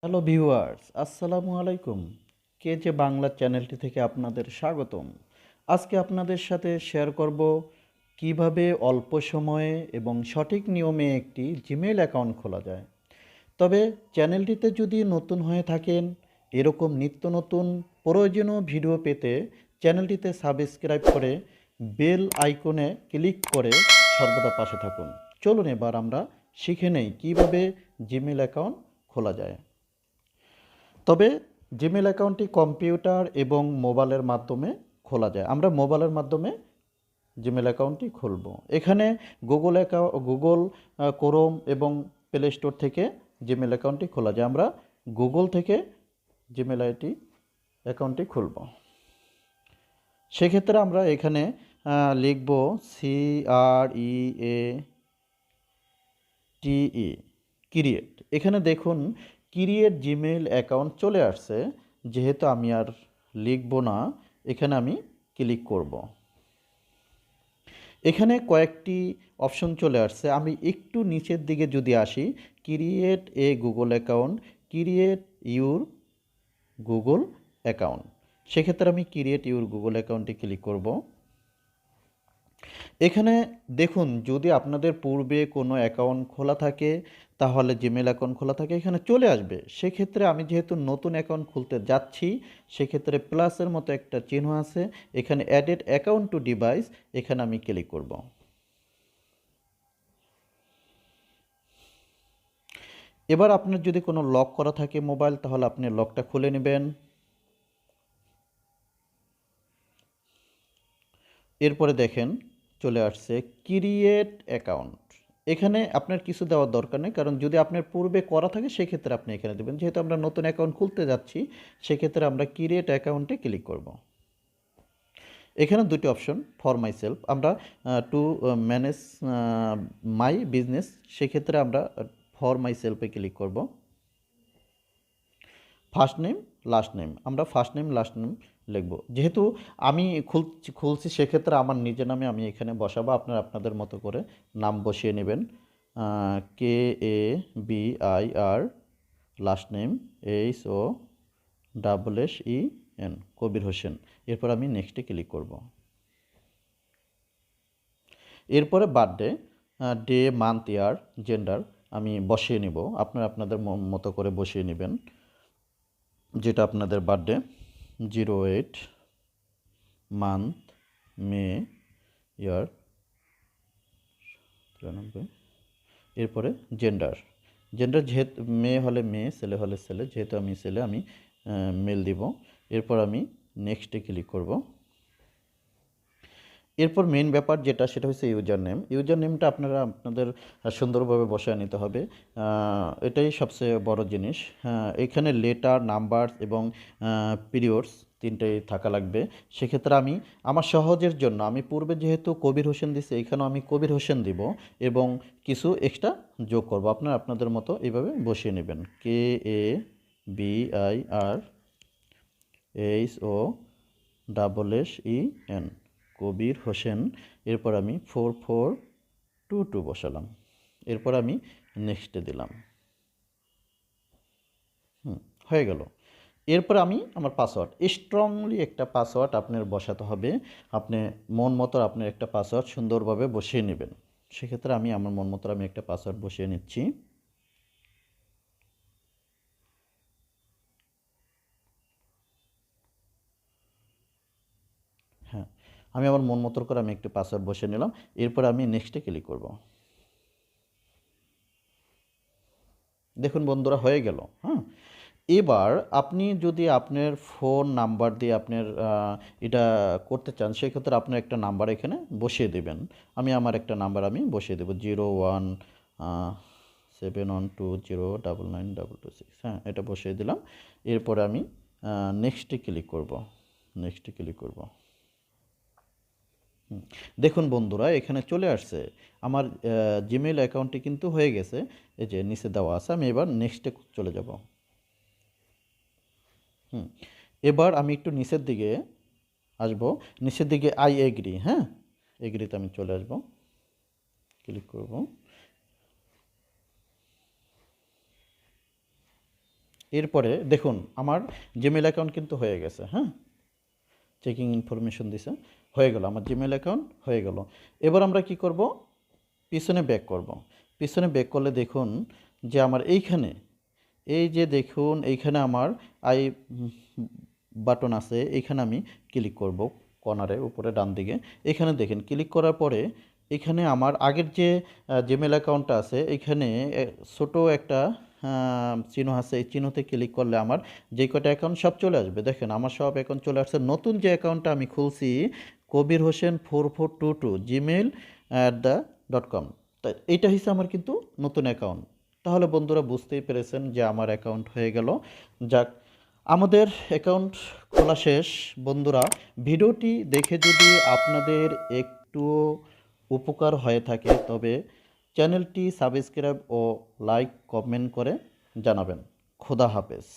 Hello viewers, আসসালামু আলাইকুম। কে যে বাংলা চ্যানেলটি থেকে আপনাদের স্বাগতম। আজকে আপনাদের সাথে শেয়ার করব কিভাবে অল্প সময়ে এবং সঠিক নিয়মে একটি জিমেইল অ্যাকাউন্ট খোলা যায়। তবে চ্যানেলটিতে যদি নতুন হয়ে থাকেন, এরকম নিত্য নতুন প্রয়োজনীয় ভিডিও পেতে চ্যানেলটিতে সাবস্ক্রাইব করে বেল আইকনে ক্লিক করে সর্বদা পাশে থাকুন। চলুন এবার আমরা শিখে নেই কীভাবে জিমেইল অ্যাকাউন্ট খোলা যায়। তবে জিমেল অ্যাকাউন্টটি কম্পিউটার এবং মোবাইলের মাধ্যমে খোলা যায়। আমরা মোবাইলের মাধ্যমে জিমেল অ্যাকাউন্টটি খুলব। এখানে গুগল ক্রোম এবং প্লে স্টোর থেকে জিমেল অ্যাকাউন্টটি খোলা যায়। আমরা গুগল থেকে জিমেল অ্যাকাউন্টটি খুলব। সেক্ষেত্রে আমরা এখানে লিখব CREATE ক্রিয়েট। এখানে দেখুন ক্রিয়েট জিমেইল অ্যাকাউন্ট চলে আসছে। যেহেতু আমি আর লিখব না, এখানে আমি ক্লিক করব। এখানে কয়েকটি অপশন চলে আসছে। আমি একটু নিচের দিকে যদি আসি, create a Google account, create your Google account, সেক্ষেত্রে আমি ক্রিয়েট ইউর গুগল অ্যাকাউন্টে ক্লিক করব। এখানে দেখুন, যদি আপনাদের পূর্বে কোনো অ্যাকাউন্ট খোলা থাকে, তাহলে জিমেল অ্যাকাউন্ট খোলা থাকে, এখানে চলে আসবে। সেক্ষেত্রে আমি যেহেতু নতুন অ্যাকাউন্ট খুলতে যাচ্ছি, সেক্ষেত্রে প্লাসের মতো একটা চিহ্ন আছে, এখানে অ্যাডেড অ্যাকাউন্ট টু ডিভাইস, এখানে আমি ক্লিক করব। এবার আপনার যদি কোনো লক করা থাকে মোবাইল, তাহলে আপনি লকটা খুলে নেবেন। এরপরে দেখেন চলে আসছে ক্রিয়েট অ্যাকাউন্ট। এখানে আপনার কিছু দেওয়ার দরকার নেই, কারণ যদি আপনার পূর্বে করা থাকে সেক্ষেত্রে আপনি এখানে দেবেন। যেহেতু আমরা নতুন অ্যাকাউন্ট খুলতে যাচ্ছি, সেক্ষেত্রে আমরা ক্রিয়েট অ্যাকাউন্টে ক্লিক করব। এখানে দুটি অপশন, ফর মাই সেলফ, আমরা টু ম্যানেজ মাই বিজনেস, সেক্ষেত্রে আমরা ফর মাই সেলফে ক্লিক করব। ফার্স্ট নেম লাস্ট নেম, আমরা ফার্স্ট নেম লাস্ট নেম লিখব। যেহেতু আমি খুলছি সেক্ষেত্রে আমার নিজের নামে আমি এখানে বসাবো। আপনারা আপনাদের মতো করে নাম বসিয়ে নেবেন। KABIR, last name HOSSEN, Kabir Hossain. এরপর আমি নেক্সটে ক্লিক করব। এরপরে বার্থডে, ডে, মান্থ, ইয়ার, জেন্ডার আমি বসিয়ে নিব। আপনারা আপনাদের মতো করে বসিয়ে নেবেন যেটা আপনাদের বার্থডে। 08 মান্থ, মে, ইয়ার 93। এরপরে জেন্ডার, যেহেতু মেয়ে হলে মেয়ে, ছেলে হলে ছেলে, যেহেতু আমি ছেলে, আমি মেল দিব। এরপর আমি নেক্সটে ক্লিক করব। এরপর মেইন ব্যাপার যেটা, সেটা হচ্ছে ইউজার নেম। ইউজার নেমটা আপনারা আপনাদের সুন্দরভাবে বসায় নিতে হবে। এটাই সবচেয়ে বড় জিনিস। এখানে লেটার, নাম্বার এবং পিরিয়ডস তিনটেই থাকা লাগবে। সেক্ষেত্রে আমি আমার সহজের জন্য, আমি পূর্বে যেহেতু কবির হোসেন দিছি, এখানেও আমি কবির হোসেন দিব এবং কিছু এক্সট্রা যোগ করব। আপনারা আপনাদের মতো এইভাবে বসিয়ে নেবেন। KABIRHOSSEN, কবির হোসেন। এরপর আমি 4422 বসালাম। এরপর আমি নেক্সটে দিলাম। হয়ে গেল। এরপর আমি আমার পাসওয়ার্ড, স্ট্রংলি একটা পাসওয়ার্ড আপনার বসাতে হবে। আপনি মন মতো আপনার একটা পাসওয়ার্ড সুন্দরভাবে বসিয়ে নেবেন। সেক্ষেত্রে আমি আমার মন মতো আমি একটা পাসওয়ার্ড বসিয়ে নিচ্ছি। হ্যাঁ, আমি আমার মন মতো করে আমি একটি পাসওয়ার্ড বসিয়ে নিলাম। এরপর আমি নেক্সটে ক্লিক করব। দেখুন বন্ধুরা, হয়ে গেল। হ্যাঁ, এবার আপনি যদি আপনার ফোন নাম্বার দিয়ে আপনার এটা করতে চান, সেক্ষেত্রে আপনার একটা নাম্বার এখানে বসিয়ে দেবেন। আমি আমার একটা নাম্বার আমি বসিয়ে দেবো, 0171209922 6। হ্যাঁ, এটা বসিয়ে দিলাম। এরপরে আমি নেক্সটে ক্লিক করব। নেক্সটে ক্লিক করব। দেখুন বন্ধুরা, এখানে চলে আসছে আমার জিমেইল অ্যাকাউন্টটি কিন্তু হয়ে গেছে। এই যে নিচে দেওয়া আছে। আমি এবার নেক্সটে চলে যাব। এবার আমি একটু নিচের দিকে আসব। নিচের দিকে আই এগ্রি, হ্যাঁ, এগ্রিতে আমি চলে আসব, ক্লিক করব। এরপরে দেখুন আমার জিমেল অ্যাকাউন্ট কিন্তু হয়ে গেছে, হ্যাঁ, চেকিং ইনফরমেশন দিছে, হয়ে গেল আমার জিমেল অ্যাকাউন্ট হয়ে গেল। এবার আমরা কি করব, পিছনে ব্যাক করব। পিছনে ব্যাক করলে দেখুন যে আমার এইখানে, এই যে দেখুন এইখানে আমার আই বাটন আছে, এইখানে আমি ক্লিক করব কর্নারে উপরে ডান দিকে। এখানে দেখেন ক্লিক করার পরে এখানে আমার আগের যে জিমেল অ্যাকাউন্টটা আছে এইখানে ছোট একটা চিহ্ন আছে, এই চিহ্নতে ক্লিক করলে আমার যে কটা অ্যাকাউন্ট সব চলে আসবে। দেখেন আমার সব অ্যাকাউন্ট চলে আসছে। নতুন যে অ্যাকাউন্টটা আমি খুলছি কবির হোসেন 4422 gmail@the.com, তা এইটা হচ্ছে আমার কিন্তু নতুন অ্যাকাউন্ট। তাহলে বন্ধুরা বুঝতেই পেরেছেন যে আমার অ্যাকাউন্ট হয়ে গেল। যাক, আমাদের অ্যাকাউন্ট খোলা শেষ। বন্ধুরা, ভিডিওটি দেখে যদি আপনাদের একটু উপকার হয়ে থাকে তবে চ্যানেলটি সাবস্ক্রাইব ও লাইক কমেন্ট করে জানাবেন। খোদা হাফেজ।